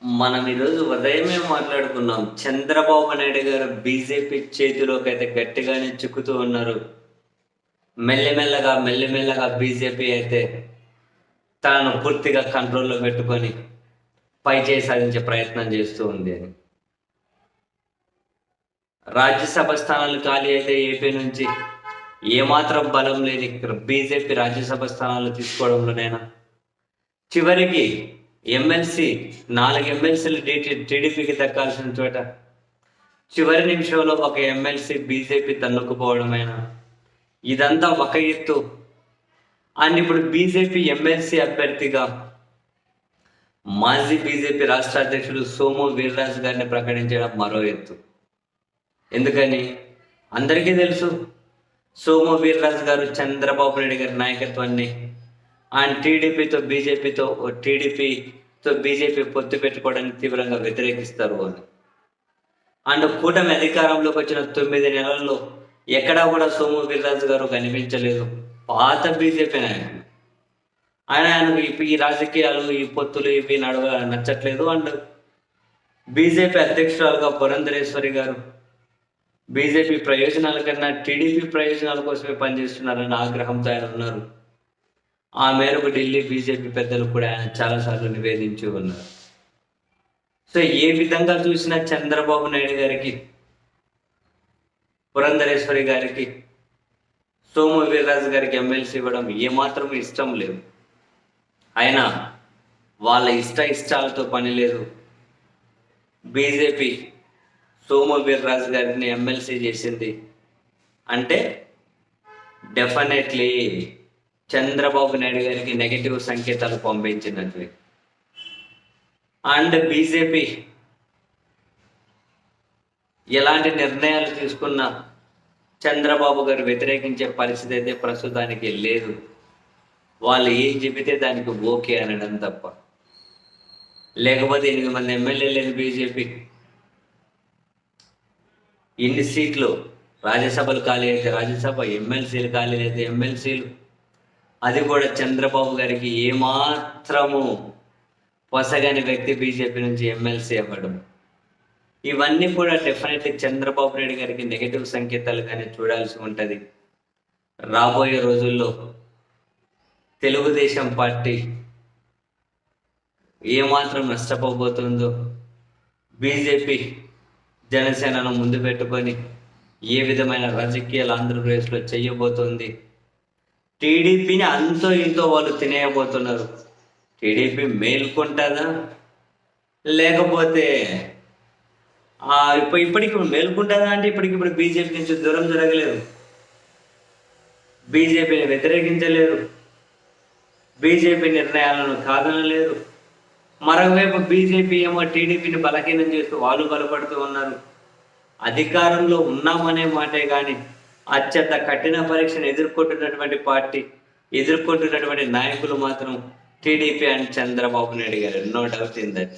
మనం ఈరోజు ఉదయమే మాట్లాడుకున్నాం. చంద్రబాబు నాయుడు గారు బీజేపీ చేతిలోకి అయితే గట్టిగానే చిక్కుతూ ఉన్నారు. మెల్లిమెల్లగా బీజేపీ అయితే తనను పూర్తిగా కంట్రోల్‌లో పెట్టుకొని పైచేయి సాధించే ప్రయత్నం చేస్తూ ఉంది అని. రాజ్యసభ స్థానాలు ఖాళీ అయితే ఏపీ నుంచి ఏమాత్రం బలం లేని బీజేపీ రాజ్యసభ స్థానాలు తీసుకోవడంలోనైనా చివరికి ఎమ్మెల్సీ 4 ఎమ్మెల్సీలు టీడీపీకి దక్కాల్సిన చోట చివరి నిమిషంలో ఒక ఎమ్మెల్సీ బీజేపీ తన్నుకుపోవడమైనా ఇదంతా ఒక ఎత్తు. అండ్ ఇప్పుడు బీజేపీ ఎమ్మెల్సీ అభ్యర్థిగా మాజీ బీజేపీ రాష్ట్ర అధ్యక్షుడు సోము వీర్రాజు గారిని ప్రకటించడం మరో ఎత్తు. ఎందుకని అందరికీ తెలుసు, సోము వీర్రాజు గారు చంద్రబాబు నాయుడు గారి నాయకత్వాన్ని అండ్ టీడీపీతో బీజేపీ పొత్తు పెట్టుకోవడానికి తీవ్రంగా వ్యతిరేకిస్తారు అని. అండ్ కూటమి అధికారంలోకి వచ్చిన 9 నెలల్లో ఎక్కడా కూడా సోము వీర్రాజు గారు కనిపించలేదు. పాత బీజేపీ నాయకుడు ఆయనకు ఈ రాజకీయాలు, ఈ పొత్తులు ఇవి నచ్చట్లేదు. అండ్ బీజేపీ అధ్యక్షురాలుగా పురంధరేశ్వరి గారు బీజేపీ ప్రయోజనాల కన్నా టీడీపీ ప్రయోజనాల కోసమే పనిచేస్తున్నారన్న ఆగ్రహంతో ఆయన ఉన్నారు. ఆ మేరకు ఢిల్లీ బీజేపీ పెద్దలు కూడా ఆయన చాలాసార్లు నివేదించి ఉన్నారు. సో ఏ విధంగా చూసినా చంద్రబాబు నాయుడు గారికి, పురంధరేశ్వరి గారికి, సోము వీర్రాజు గారికి ఎమ్మెల్సీ ఇవ్వడం ఏమాత్రం ఇష్టం లేదు. అయినా వాళ్ళ ఇష్టాలతో పని లేదు. బీజేపీ సోము వీర్రాజు గారిని ఎమ్మెల్సీ చేసింది అంటే డెఫినెట్లీ చంద్రబాబు నాయుడు గారికి నెగిటివ్ సంకేతాలు పంపించినట్లే. అండ్ బీజేపీ ఎలాంటి నిర్ణయాలు తీసుకున్నా చంద్రబాబు గారు వ్యతిరేకించే పరిస్థితి అయితే ప్రస్తుతానికి లేదు. వాళ్ళు ఏం చెబితే దానికి ఓకే అనడం తప్ప. లేకపోతే 8 మంది ఎమ్మెల్యేలు లేని బీజేపీ ఇన్ని సీట్లు, రాజ్యసభలు ఖాళీ అయితే రాజ్యసభ, ఎమ్మెల్సీలు ఖాళీ అయితే ఎమ్మెల్సీలు, అది కూడా చంద్రబాబు గారికి ఏమాత్రము పొసగని వ్యక్తి బీజేపీ నుంచి ఎమ్మెల్సీ అవ్వడం, ఇవన్నీ కూడా డెఫినెట్లీ చంద్రబాబు నాయుడు గారికి నెగిటివ్ సంకేతాలుగానే చూడాల్సి ఉంటుంది. రాబోయే రోజుల్లో తెలుగుదేశం పార్టీ ఏమాత్రం నష్టపోబోతుందో, బీజేపీ జనసేనను ముందు పెట్టుకొని ఏ విధమైన రాజకీయాలు ఆంధ్రప్రదేశ్లో చేయబోతోంది, టీడీపీని అంతో ఇంతో వాళ్ళు తినేయబోతున్నారు. టీడీపీ మేల్కొంటుందా లేకపోతే ఇప్పటికి మేల్కొంటుందా అంటే ఇప్పటికిప్పుడు బీజేపీ నుంచి దూరం జరగలేదు, బీజేపీని వ్యతిరేకించలేరు, బీజేపీ నిర్ణయాలను కాదనలేరు. మరోవైపు బీజేపీ ఏమో టీడీపీని బలహీనం చేస్తూ వాళ్ళు బలపడుతూ ఉన్నారు. అధికారంలో ఉన్నామనే మాటే కానీ అత్యంత కఠిన పరీక్షను ఎదుర్కొంటున్నటువంటి నాయకులు మాత్రం టీడీపీ అండ్ చంద్రబాబు నాయుడు గారు. No doubt in that.